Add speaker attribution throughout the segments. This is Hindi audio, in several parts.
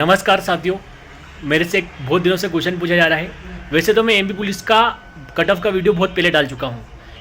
Speaker 1: नमस्कार साथियों, मेरे से बहुत दिनों से क्वेश्चन पूछा जा रहा है। वैसे तो मैं एमपी पुलिस का कट ऑफ का वीडियो बहुत पहले डाल चुका हूं,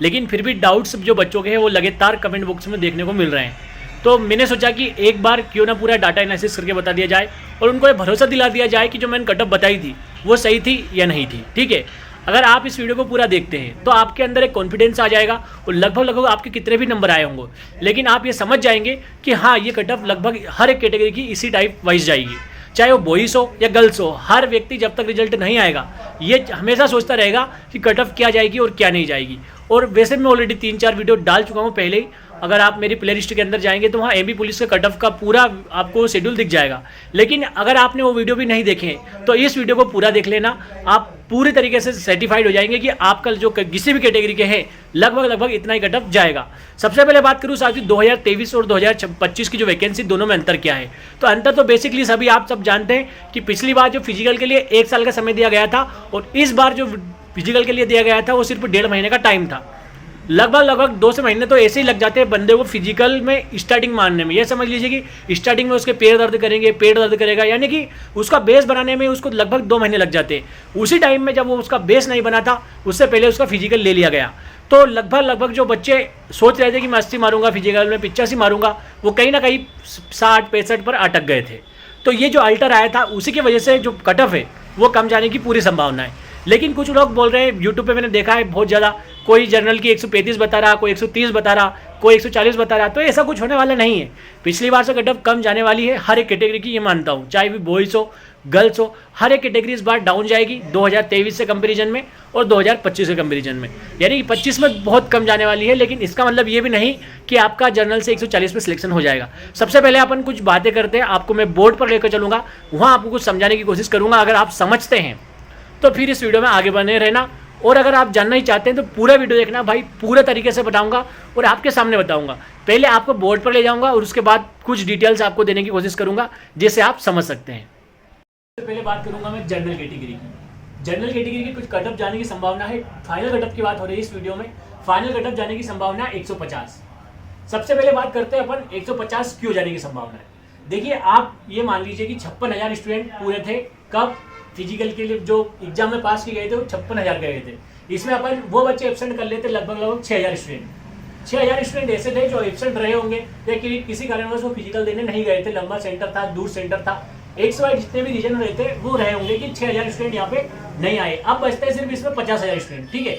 Speaker 1: लेकिन फिर भी डाउट्स जो बच्चों के हैं वो लगातार कमेंट बॉक्स में देखने को मिल रहे हैं। तो मैंने सोचा कि एक बार क्यों ना पूरा डाटा एनालिसिस करके बता दिया जाए और उनको ये भरोसा दिला दिया जाए कि जो मैंने कट ऑफ बताई थी वो सही थी या नहीं थी। ठीक है, अगर आप इस वीडियो को पूरा देखते हैं तो आपके अंदर एक कॉन्फिडेंस आ जाएगा और लगभग आपके कितने भी नंबर आए होंगे, लेकिन आप ये समझ जाएंगे कि हाँ, ये कट ऑफ लगभग हर एक कैटेगरी की इसी टाइप वाइज जाएगी, चाहे वो बॉयज़ हो या गर्ल्स हो। हर व्यक्ति जब तक रिजल्ट नहीं आएगा ये हमेशा सोचता रहेगा कि कट ऑफ क्या जाएगी और क्या नहीं जाएगी। और वैसे मैं ऑलरेडी 3-4 वीडियो डाल चुका हूँ पहले ही। अगर आप मेरी प्ले लिस्ट के अंदर जाएंगे तो वहाँ एमपी पुलिस के कट ऑफ का पूरा आपको शेड्यूल दिख जाएगा। लेकिन अगर आपने वो वीडियो भी नहीं देखे तो इस वीडियो को पूरा देख लेना, आप पूरी तरीके से सर्टिफाइड हो जाएंगे कि आपका जो किसी भी कैटेगरी के हैं लगभग इतना ही कट ऑफ जाएगा। सबसे पहले बात करूँ साथियों 2023 और 2025 की जो वैकेंसी, दोनों में अंतर क्या है। तो अंतर तो बेसिकली सभी आप सब जानते हैं कि पिछली बार जो फिजिकल के लिए 1 साल का समय दिया गया था और इस बार जो फिजिकल के लिए दिया गया था वो सिर्फ 1.5 महीने का टाइम था। लगभग 2 से महीने तो ऐसे ही लग जाते हैं बंदे को फिजिकल में स्टार्टिंग मारने में। ये समझ लीजिए कि स्टार्टिंग में उसके पैर दर्द करेंगे, पेट दर्द करेगा, यानी कि उसका बेस बनाने में उसको लगभग 2 महीने लग जाते हैं। उसी टाइम में जब वो उसका बेस नहीं बना था उससे पहले उसका फिजिकल ले लिया गया। तो लगभग जो बच्चे सोच रहे थे कि मैं 80 मारूंगा फिजिकल में, 85 मारूंगा, वो कहीं ना कहीं 60-65 पर अटक गए थे। तो ये जो अल्टर आया था उसी की वजह से जो कट ऑफ है वो कम जाने की पूरी संभावना है। लेकिन कुछ लोग बोल रहे हैं, यूट्यूब पे मैंने देखा है बहुत ज़्यादा, कोई जर्नल की 135 बता रहा, कोई 130 बता रहा, कोई 140 बता रहा। तो ऐसा कुछ होने वाला नहीं है। पिछली बार से कट ऑफ कम जाने वाली है हर एक कैटेगरी की, ये मानता हूँ, चाहे भी बॉयज़ हो गर्ल्स हो, हर एक कैटेगरी इस बार डाउन जाएगी 2023 से कंपेरिजन में और 2025 के कंपेरिजन में। यानी कि 25 में बहुत कम जाने वाली है, लेकिन इसका मतलब ये भी नहीं कि आपका जर्नल से 140 में सिलेक्शन हो जाएगा। सबसे पहले अपन कुछ बातें करते हैं, आपको मैं बोर्ड पर लेकर चलूँगा, वहाँ आपको कुछ समझाने की कोशिश करूँगा। अगर आप समझते हैं तो फिर इस वीडियो में आगे बने रहना, और अगर आप जानना ही चाहते हैं तो पूरा वीडियो देखना भाई, पूरे तरीके से बताऊंगा और आपके सामने बताऊंगा। पहले आपको बोर्ड पर ले जाऊंगा और उसके बाद कुछ डिटेल्स आपको देने की कोशिश करूंगा जिससे आप समझ सकते हैं। सबसे पहले बात करूंगा मैं जनरल कैटेगरी की। जनरल कैटेगरी की कुछ कट ऑफ जाने की संभावना है। फाइनल कट ऑफ की बात हो रही है इस वीडियो में। फाइनल कट ऑफ जाने की संभावना 150। सबसे पहले बात करते हैं अपन 150 क्यों जाने की संभावना है। देखिए, आप ये मान लीजिए कि 56,000 स्टूडेंट पूरे थे कब फिजिकल के लिए जो एग्जाम में पास किए गए थे वो 56,000 गए थे। इसमें अपन वो बच्चे एब्सेंट कर लेते लगभग 6,000 स्टूडेंट। 6,000 स्टूडेंट ऐसे थे जो एब्सेंट रहे होंगे या किसी कारणवश वो फिजिकल देने नहीं गए थे, लंबा सेंटर था, दूर सेंटर था, XY जितने भी रीजन रहे थे वो रहे होंगे कि 6,000 स्टूडेंट यहाँ पे नहीं आए। अब बचते हैं सिर्फ इसमें 50,000 स्टूडेंट। ठीक है,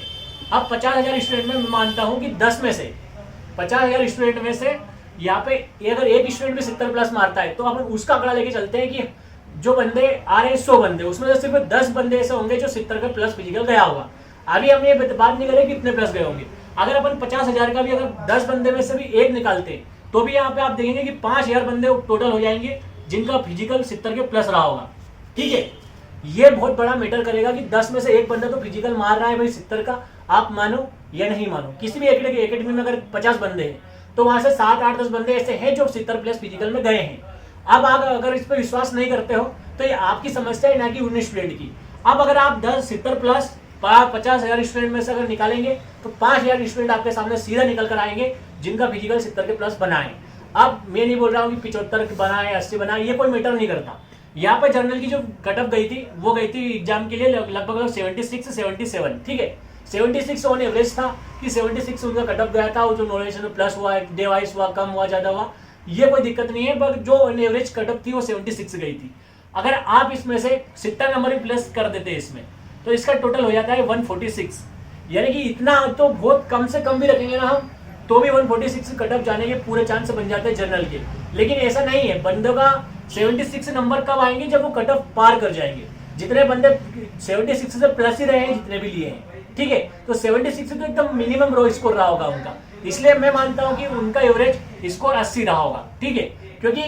Speaker 1: अब 50,000 स्टूडेंट में मैं मानता हूँ कि 10 में से 50,000 स्टूडेंट में से यहाँ पे अगर एक स्टूडेंट भी 70 प्लस मारता है तो अपन उसका आंकड़ा लेके चलते हैं कि जो बंदे आ रहे हैं 100 बंदे, उसमें से सिर्फ 10 बंदे ऐसे होंगे जो 70 के प्लस फिजिकल गया होगा। अभी हम ये बात नहीं करें कितने प्लस गए होंगे। अगर अपन 50,000 का भी अगर 10 बंदे में से भी एक निकालते तो भी यहाँ पे आप देखेंगे कि 5,000 बंदे टोटल हो जाएंगे जिनका फिजिकल 70 के प्लस रहा होगा। ठीक है, ये बहुत बड़ा मैटर करेगा कि 10 में से एक बंदा तो फिजिकल मार रहा है भाई 70 का, आप मानो या नहीं मानो। किसी भी एकेडमी में अगर 50 बंदे हैं तो वहां से 7, 8, 10 बंदे ऐसे हैं जो 70 प्लस फिजिकल में गए हैं। अब आप अगर इस पर विश्वास नहीं करते हो तो ये आपकी समस्या है, ना कि 19 स्टूडेंट की। अब अगर आप 70 प्लस 50,000 स्टूडेंट में से अगर निकालेंगे तो 5,000 स्टूडेंट आपके सामने सीधा निकल कर आएंगे जिनका फिजिकल 70 के प्लस बना है। अब मैं नहीं बोल रहा हूँ कि 75 बना है, 80 बना है, ये कोई मैटर नहीं करता। यहाँ पर जनरल की जो कट ऑफ गई थी वो गई थी एग्जाम के लिए लगभग 76 से 77। ठीक है, 76 ऑन एवरेज था कि 76 उनका कट ऑफ गया था। वो जो नॉलेज प्लस हुआ, डे वाइज हुआ, कम हुआ, ज्यादा हुआ, ये कोई दिक्कत नहीं है, पर जो एवरेज कट ऑफ थी वो 76 गई थी। अगर आप इसमें से 70 नंबर भी प्लस कर देते इसमें तो इसका टोटल हो जाता है 146। यानी कि इतना तो बहुत कम से कम भी रखेंगे ना हम तो भी 146 कट ऑफ जाने के पूरे चांस बन जाते हैं जनरल के। लेकिन ऐसा नहीं है, बंदों का 76 नंबर कब आएंगे जब वो कट ऑफ पार कर जाएंगे। जितने बंदे 76 से प्लस ही रहे हैं, जितने भी लिए हैं, ठीक है, तो 76 तो एकदम मिनिमम रो स्कोर रहा होगा उनका। इसलिए मैं मानता हूं कि उनका एवरेज स्कोर 80 रहा होगा। ठीक है, क्योंकि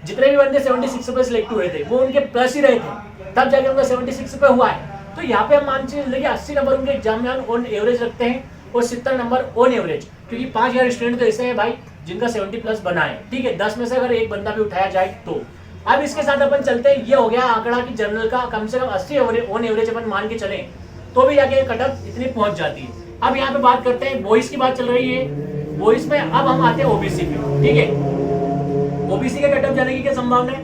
Speaker 1: जितने भी बंदे 76 पे सिलेक्ट हुए थे वो उनके प्लस ही रहे थे, तब जाके उनका 76 पे हुआ है। तो यहाँ पे हम मान चलिए 80 नंबर उनके एग्जाम में ऑन एवरेज रखते हैं और 70 नंबर ऑन एवरेज, क्योंकि 5,000 स्टूडेंट तो ऐसे हैं भाई जिनका 70 प्लस बना है। ठीक है, 10 में से अगर एक बंदा भी उठाया जाए तो। अब इसके साथ अपन चलते हैं, ये हो गया आंकड़ा कि जनरल का कम से कम 80 ऑन एवरेज अपन मान के चले तो भी जाके कट ऑफ इतनी पहुंच जाती है। अब यहाँ पे बात करते हैं, बॉयज की बात चल रही है। बॉयज में अब हम आते हैं ओबीसी पे। ठीक है, ओबीसी के कट ऑफ जाने की क्या संभावना है?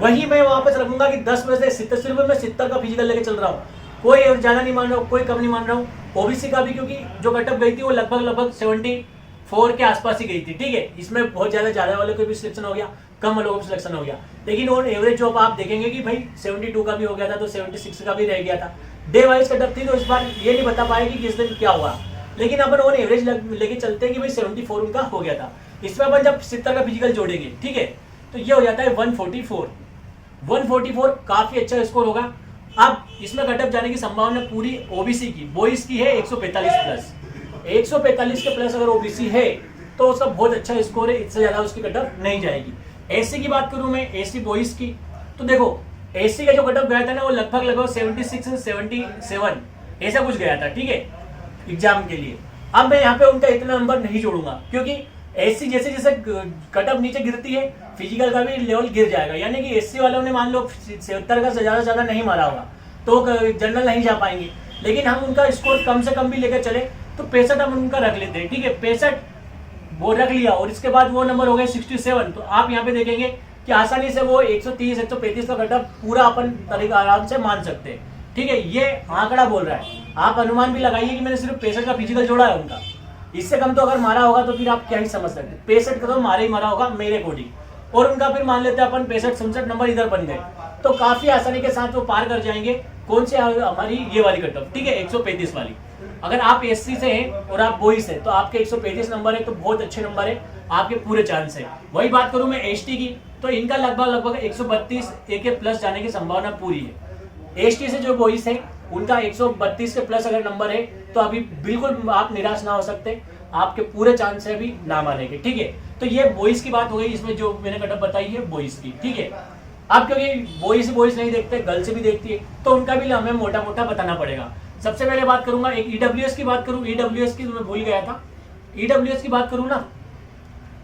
Speaker 1: वही मैं वापस रखूंगा कि 10 में से 70 रुपये में 70 का फिजिकल लेके चल रहा हूँ। कोई ज़्यादा नहीं मान रहा हूँ, कोई कम नहीं मान रहा हूँ। ओबीसी का भी क्योंकि जो कटअप गई थी वो लगभग 74 के आसपास ही गई थी, ठीक है। इसमें बहुत ज़्यादा वाले को भी सिलेक्शन हो गया, कम वालों को भी सिलेक्शन हो गया। लेकिन ऑन एवरेज जो आप देखेंगे कि भाई 72 का भी हो गया था, तो 76 का भी रह गया था। डे वाइज कटअप थी, तो इस बार ये नहीं बता पाए कि किस दिन क्या हुआ। लेकिन अपन ऑन एवरेज लेके चलते हैं कि भाई 74 उनका हो गया था। इसमें अपन जब 70 का फिजिकल जोड़ेंगे, ठीक है, तो ये हो जाता है 144। 144 काफी अच्छा स्कोर होगा। अब इसमें कटअप जाने की संभावना पूरी ओबीसी की, बॉयज की है 145 प्लस। 145 के प्लस अगर ओबीसी है तो उसका बहुत अच्छा स्कोर है, इससे ज्यादा उसकी कटअप नहीं जाएगी। एससी की बात करूं मैं, एससी बॉयज की, तो देखो एससी का जो कटअप गया था ना वो लगभग 76 से 77 ऐसा कुछ गया था, ठीक है, एग्जाम के लिए। अब मैं यहाँ पे उनका इतना नंबर नहीं जोड़ूंगा, क्योंकि एससी जैसे जैसे कटअप नीचे गिरती है फिजिकल का भी लेवल गिर जाएगा। यानी कि एससी वालों ने मान लो 77 का ज्यादा नहीं मारा होगा तो जनरल नहीं जा पाएंगे। लेकिन हम उनका स्कोर कम से कम भी लेकर चले तो 65 हम उनका रख लेते हैं, ठीक है। 65 वो रख लिया और इसके बाद वो नंबर हो गए 67। तो आप यहाँ पे देखेंगे कि आसानी से वो 130 135 का कटअप पूरा अपन तरीका आराम से मान सकते हैं, ठीक है। ये आंकड़ा बोल रहा है, आप अनुमान भी लगाइए कि मैंने सिर्फ 65 का फिजिकल जोड़ा है उनका। इससे कम तो अगर मारा होगा तो फिर आप क्या ही समझ सकते। 65 का तो मारा ही मारा होगा मेरे अकॉर्डिंग। और उनका फिर मान लेते हैं अपन 65 67 नंबर इधर बन गए तो काफी आसानी के साथ वो पार कर जाएंगे। कौन से हमारी ये वाली कटअप, ठीक है, 135 वाली। अगर आप एससी से हैं और आप बॉयज से तो आपके 135 नंबर है, तो बहुत अच्छे नंबर है, आपके पूरे चांस है। वही बात करूं मैं एसटी की, तो इनका लगभग 132 के प्लस जाने की संभावना पूरी है। एसटी से जो बॉयज है उनका 132 के प्लस अगर नंबर है तो अभी बिल्कुल आप निराश ना हो सकते, आपके पूरे चांस है अभी नाम आने के, ठीक है। तो ये बॉयज की बात हो गई, इसमें जो मैंने कटअप बताई है बॉयज की, ठीक है। अब क्योंकि बॉयज नहीं देखते, गर्ल्स भी देखती है, तो उनका भी हमें मोटा मोटा बताना पड़ेगा। सबसे पहले बात करूंगा एक ईडब्ल्यूएस की बात करूं। ईडब्ल्यूएस की मैं भूल गया था, ईडब्ल्यूएस की बात करूं ना,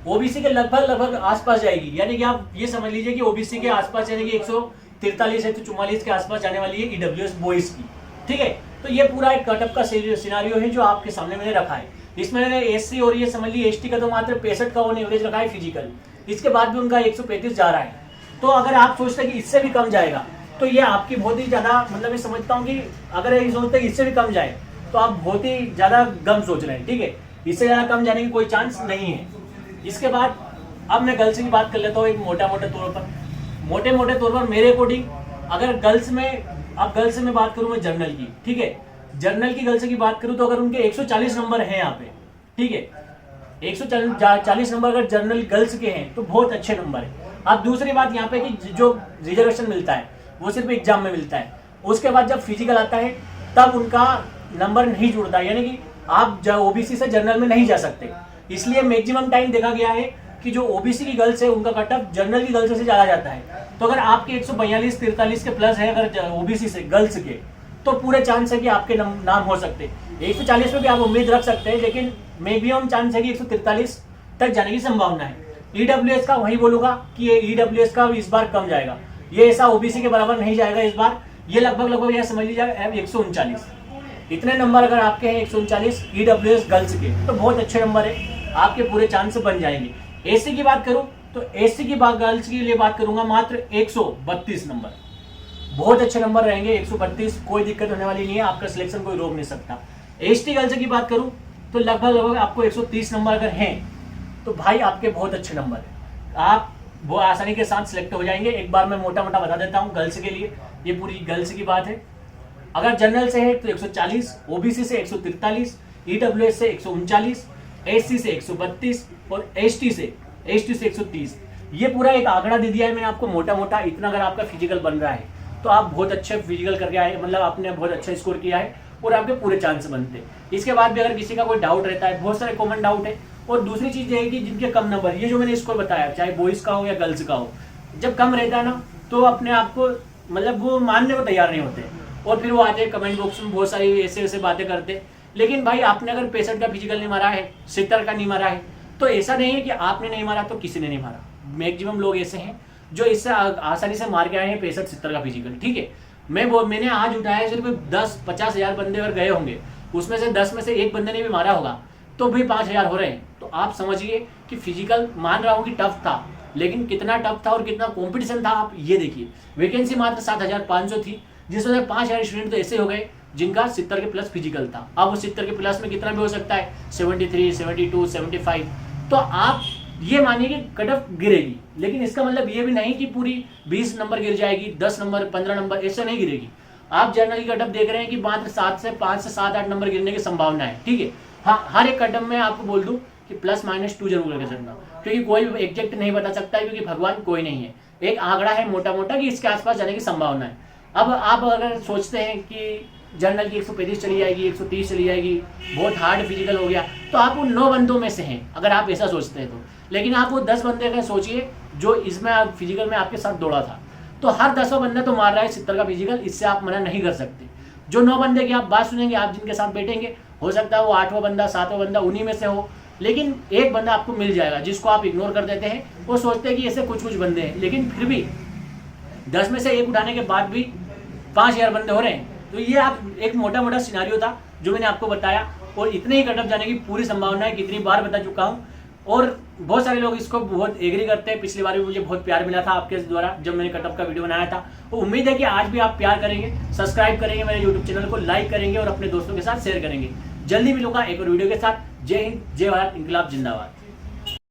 Speaker 1: ओबीसी के लगभग आसपास जाएगी। यानी कि आप ये समझ लीजिए कि ओबीसी के आसपास यानी कि 143 है तो 44 के आसपास जाने वाली है ईडब्ल्यूएस बॉयज की, ठीक है। तो ये पूरा एक कटअप का सिनारियो है जो आपके सामने मैंने रखा है। इसमें मैंने एससी और ये समझ ली एसटी का तो मात्र 65 का एवरेज रखा है फिजिकल, इसके बाद भी उनका 135 जा रहा है। तो अगर आप सोचते हैं कि इससे भी कम जाएगा तो ये आपकी बहुत ही ज्यादा, मतलब मैं समझता हूँ कि अगर ये सोचते हैं कि इससे भी कम जाए तो आप बहुत ही ज्यादा गम सोच रहे हैं, ठीक है। इससे ज्यादा कम जाने की कोई चांस नहीं है। इसके बाद अब मैं गर्ल्स की बात कर लेता हूँ एक मोटे मोटे तौर पर मेरे अकॉर्डिंग। अगर गर्ल्स में, अब गर्ल्स में बात करूँ मैं जनरल की, ठीक है, जनरल की गर्ल्स की बात करूँ तो अगर उनके 140 नंबर हैं यहाँ पे, ठीक है, 140 नंबर अगर जनरल गर्ल्स के हैं तो बहुत अच्छे नंबर है। अब दूसरी बात यहाँ पे कि जो रिजर्वेशन मिलता है वो सिर्फ एग्जाम में मिलता है, उसके बाद जब फिजिकल आता है तब उनका नंबर नहीं जुड़ता, यानी कि आप ओबीसी से जनरल में नहीं जा सकते। इसलिए मैक्सिमम टाइम देखा गया है कि जो ओबीसी की गर्ल्स है उनका कटअप जनरल की गर्ल्स से ज्यादा जाता है। तो अगर आपके 142 43 के प्लस है अगर ओबीसी से गर्ल्स के, तो पूरे चांस है कि आपके नाम हो सकते हैं। 140 में भी आप उम्मीद रख सकते हैं, लेकिन मैक्सिमम चांस है कि 143 तक जाने की संभावना है। ईडब्ल्यूएस का वही बोलूंगा कि ये ईडब्ल्यूएस का इस बार कम जाएगा, ये ऐसा ओबीसी के बराबर नहीं जाएगा इस बार। ये लगभग यह समझ लीजिए 139 इतने नंबर अगर आपके हैं 139 ईडब्ल्यूएस गर्ल्स के, तो बहुत अच्छे नंबर है, आपके पूरे चांस बन जाएंगे। एससी की बात करूं तो एससी की बात गर्ल्स के लिए बात करूंगा मात्र 132 नंबर, बहुत अच्छे नंबर रहेंगे 132, कोई दिक्कत होने वाली नहीं है, आपका सिलेक्शन कोई रोक नहीं सकता। एसटी गर्ल्स की बात करूं तो लगभग आपको 130 नंबर अगर हैं तो भाई आपके बहुत अच्छे नंबर है, आप वो आसानी के साथ सिलेक्ट हो जाएंगे। एक बार मैं मोटा बता देता हूँ गर्ल्स के लिए, ये पूरी गर्ल्स की बात है। अगर जनरल से है तो 140, ओबीसी से 143, ईडब्ल्यूएस से 139, एससी से 132 और एसटी से 130। ये पूरा एक आंकड़ा दे दिया है मैंने आपको मोटा। इतना अगर आपका फिजिकल बन रहा है तो आप बहुत अच्छे फिजिकल करके आए, मतलब आपने बहुत अच्छा स्कोर किया है और आपके पूरे चांस बनते हैं। इसके बाद भी अगर किसी का कोई डाउट रहता है, बहुत सारे कॉमन डाउट है। और दूसरी चीज ये है कि जिनके कम नंबर, ये जो मैंने स्कोर बताया चाहे बॉयज का हो या गर्ल्स का हो, जब कम रहता है ना तो अपने आप को, मतलब वो मानने को तैयार नहीं होते और फिर वो आते हैं कमेंट बॉक्स में बहुत सारी ऐसे बातें करते। लेकिन भाई आपने अगर 65 का फिजिकल नहीं मारा है, 70 का नहीं मारा है, तो ऐसा नहीं है कि आपने नहीं मारा तो किसी ने नहीं मारा। मैक्सिमम लोग ऐसे हैं जो इससे आसानी से मार के आए हैं 65-70 का फिजिकल, ठीक है। मैंने आज उठाया सिर्फ 10-50 हज़ार बंदे अगर गए होंगे, उसमें से 10 में से एक बंदे ने भी मारा होगा तो भी 5000 हो रहे हैं। तो आप समझिए कि फिजिकल मान रहा हूँ कि टफ था, लेकिन कितना टफ था और कितना कंपटीशन था आप ये देखिए। वैकेंसी मात्र 7,500 थी, जिसमें से 5,000 स्टूडेंट तो ऐसे हो गए जिनका 70 के प्लस फिजिकल था। अब वो 70 के प्लस में कितना भी हो सकता है, 73, 72, 75। तो आप ये मानिए कि कट ऑफ गिरेगी, लेकिन इसका मतलब ये भी नहीं कि पूरी 20 नंबर गिर जाएगी, 10 नंबर, 15 नंबर, ऐसे नहीं गिरेगी। आप जनरल की कट ऑफ देख रहे हैं कि मात्र 5 से 7-8 नंबर गिरने की संभावना है, ठीक है। हाँ, हर एक कट ऑफ में आपको बोल दूं कि ±2 जरूर करके चलना, क्योंकि कोई एग्जैक्ट नहीं बता सकता है, क्योंकि भगवान कोई नहीं है। एक आंकड़ा है मोटा मोटा कि इसके आसपास जाने की संभावना है। अब आप अगर सोचते हैं कि जनरल की 135 चली जाएगी, 130 चली जाएगी, बहुत हार्ड फिजिकल हो गया, तो आप उन 9 बंदों में से हैं अगर आप ऐसा सोचते हैं तो। लेकिन आप वो 10 बंदे का सोचिए जो इसमें आप फिजिकल में आपके साथ दौड़ा था, तो हर 10वां बंदा तो मार रहा है 70 का फिजिकल, इससे आप मना नहीं कर सकते। जो 9 बंदे की आप बात सुनेंगे, आप जिनके साथ बैठेंगे, हो सकता है वो 8वां बंदा, 7वां बंदा उन्हीं में से हो, लेकिन एक बंदा आपको मिल जाएगा जिसको आप इग्नोर कर देते हैं। वो सोचते हैं कि ऐसे कुछ बंदे हैं, लेकिन फिर भी 10 में से एक उठाने के बाद भी 5,000 बंदे हो रहे हैं। तो ये आप एक मोटा मोटा सिनारियो था जो मैंने आपको बताया, और इतने ही कट ऑफ जाने की पूरी संभावना है, कितनी बार बता चुका हूँ। और बहुत सारे लोग इसको बहुत एग्री करते हैं। पिछली बार भी मुझे बहुत प्यार मिला था आपके द्वारा जब मैंने कट ऑफ का वीडियो बनाया था। तो उम्मीद है कि आज भी आप प्यार करेंगे, सब्सक्राइब करेंगे, मेरे यूट्यूब चैनल को लाइक करेंगे और अपने दोस्तों के साथ शेयर करेंगे। जल्दी मिलूंगा एक और वीडियो के साथ। जय हिंद, जय भारत, इंकलाब जिंदाबाद।